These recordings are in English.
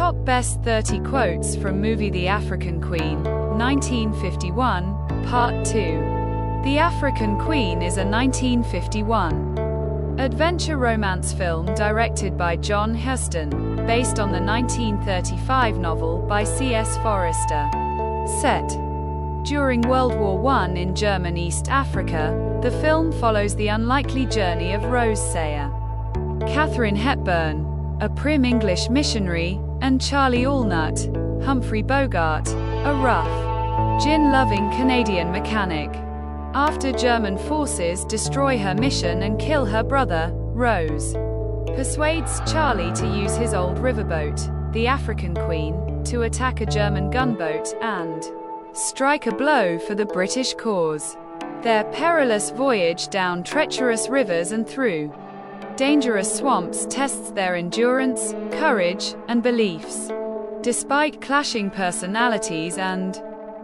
Top Best 30 Quotes from Movie The African Queen, 1951, Part 2. The African Queen is a 1951 adventure romance film directed by John Huston, based on the 1935 novel by C.S. Forester. Set during World War I in German East Africa, the film follows the unlikely journey of Rose Sayer, Katharine Hepburn, a prim English missionary, and Charlie Allnut, Humphrey Bogart, a rough, gin-loving Canadian mechanic. After German forces destroy her mission and kill her brother, Rose persuades Charlie to use his old riverboat, the African Queen, to attack a German gunboat and strike a blow for the British cause. Their perilous voyage down treacherous rivers and through dangerous swamps tests their endurance, courage, and beliefs. Despite clashing personalities and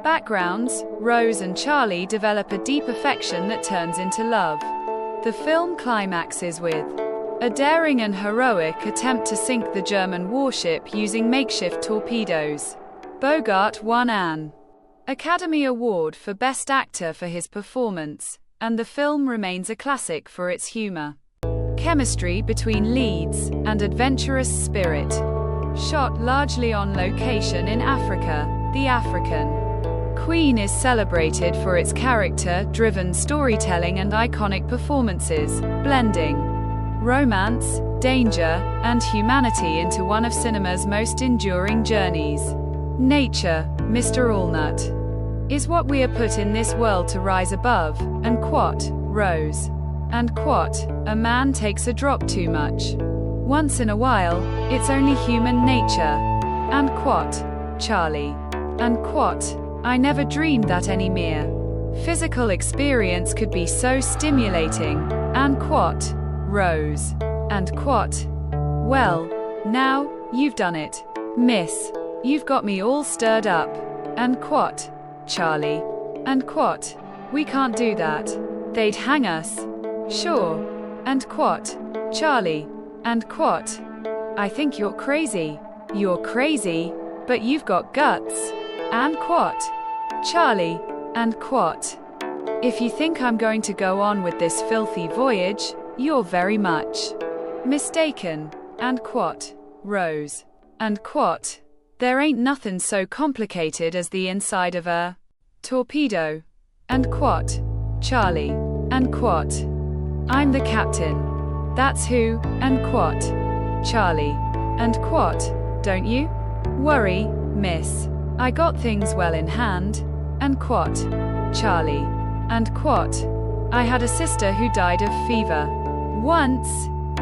backgrounds, Rose and Charlie develop a deep affection that turns into love. The film climaxes with a daring and heroic attempt to sink the German warship using makeshift torpedoes. Bogart won an Academy Award for Best Actor for his performance, and the film remains a classic for its humor, chemistry between leads, and adventurous spirit. Shot largely on location in Africa, the African Queen is celebrated for its character-driven storytelling and iconic performances, blending romance, danger, and humanity into one of cinema's most enduring journeys. Nature, Mr. Allnut, is what we are put in this world to rise above, and quot, Rose. And quot, a man takes a drop too much once in a while, it's only human nature. And quot, Charlie. And quot, I never dreamed that any mere physical experience could be so stimulating. And quot, Rose. And quot, well, now, you've done it, miss. You've got me all stirred up. And quot, Charlie. And quot, we can't do that. They'd hang us. Sure. And quot, Charlie. And quot, I think you're crazy. You're crazy, but you've got guts. And quot, Charlie. And quot, if you think I'm going to go on with this filthy voyage, you're very much mistaken. And quot, Rose. And quot, there ain't nothing so complicated as the inside of a torpedo. And quot, Charlie. And quot, I'm the captain. That's who. And quot, Charlie. And quot, don't you worry, miss. I got things well in hand. And quot, Charlie. And quot, I had a sister who died of fever once,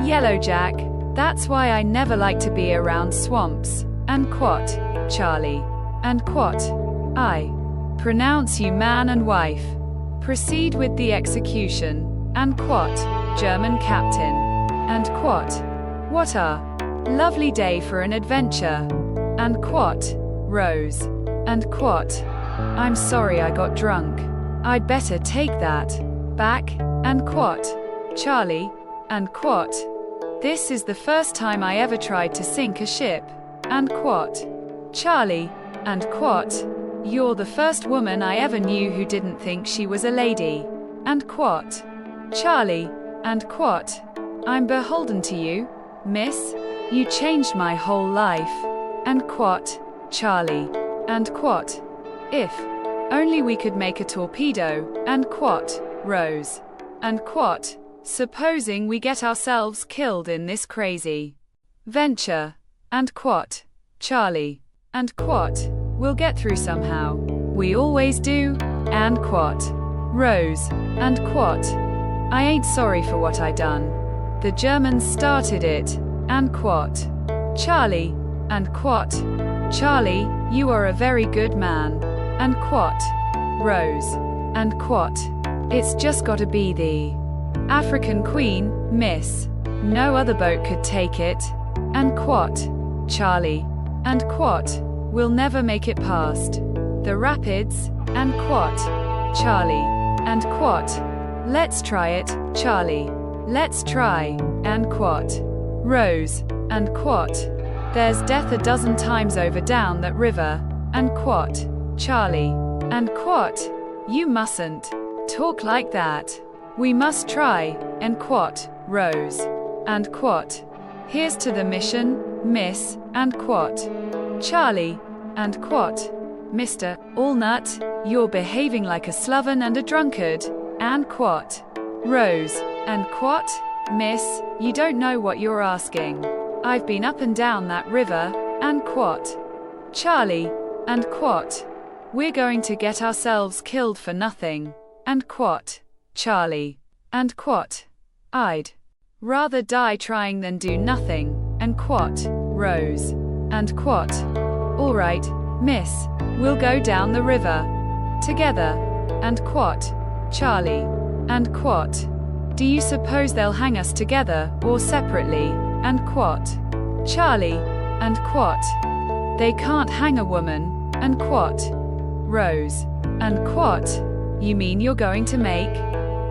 Yellowjack. That's why I never like to be around swamps. And quot, Charlie. And quot, I pronounce you man and wife. Proceed with the execution. And quot, German captain. And quot, what a lovely day for an adventure. And quot, Rose. And quot, I'm sorry I got drunk. I'd better take that back. And quot, Charlie. And quot, this is the first time I ever tried to sink a ship. And quot, Charlie. And quot, you're the first woman I ever knew who didn't think she was a lady. And quot, Charlie. And quot, I'm beholden to you, miss. You changed my whole life. And quot, Charlie. And quot, if only we could make a torpedo. And quot, Rose. And quot, supposing we get ourselves killed in this crazy venture. And quot, Charlie. And quot, we'll get through somehow. We always do. And quot, Rose. And quot, I ain't sorry for what I done. The Germans started it. And quot, Charlie. And quot, Charlie, you are a very good man. And quot, Rose. And quot, it's just gotta be the African Queen, miss. No other boat could take it. And quot, Charlie. And quot, we'll never make it past the rapids. And quot, Charlie. And quot, let's try it, Charlie. Let's try. And quot, Rose. And quot, There's death a dozen times over down that river, and quot, Charlie. And quot, you mustn't talk like that. We must try, and quot, Rose. And quot, here's to the mission, miss, and quot, Charlie. And quot, Mr. Allnut, you're behaving like a sloven and a drunkard, and quot, Rose. And quot, miss, you don't know what you're asking. I've been up and down that river, and quot, Charlie. And quot, we're going to get ourselves killed for nothing, and quot, Charlie. And quot, I'd rather die trying than do nothing, and quot, Rose. And quot, all right, miss, we'll go down the river together, and quot, Charlie. And quot, do you suppose they'll hang us together or separately, and quot, Charlie. And quot, they can't hang a woman, and quot, Rose. And quot, you mean you're going to make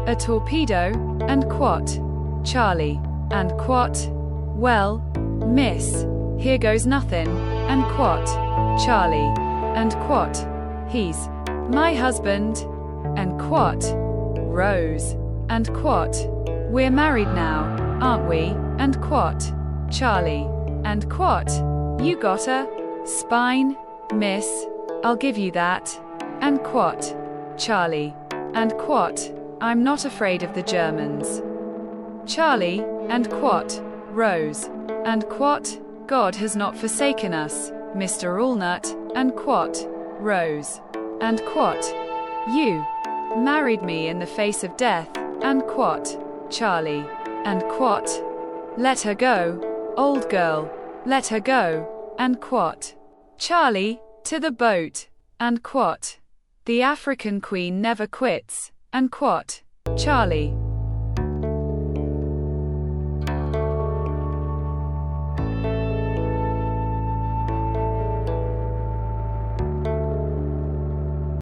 a torpedo, and quot, Charlie. And quot, well, miss, here goes nothing, and quot, Charlie. And quot, he's my husband, and quot, Rose. And quot, we're married now, aren't we, and quot, Charlie. And quot, you got a spine, miss, I'll give you that, and quot, Charlie. And quot, I'm not afraid of the Germans, Charlie. And quot, Rose. And quot, God has not forsaken us, Mr. Allnut, and quot, Rose. And quot, you married me in the face of death, and quot, Charlie. And quot, let her go, old girl, let her go, and quot, Charlie, to the boat, and quot, the African queen never quits, and quot, Charlie.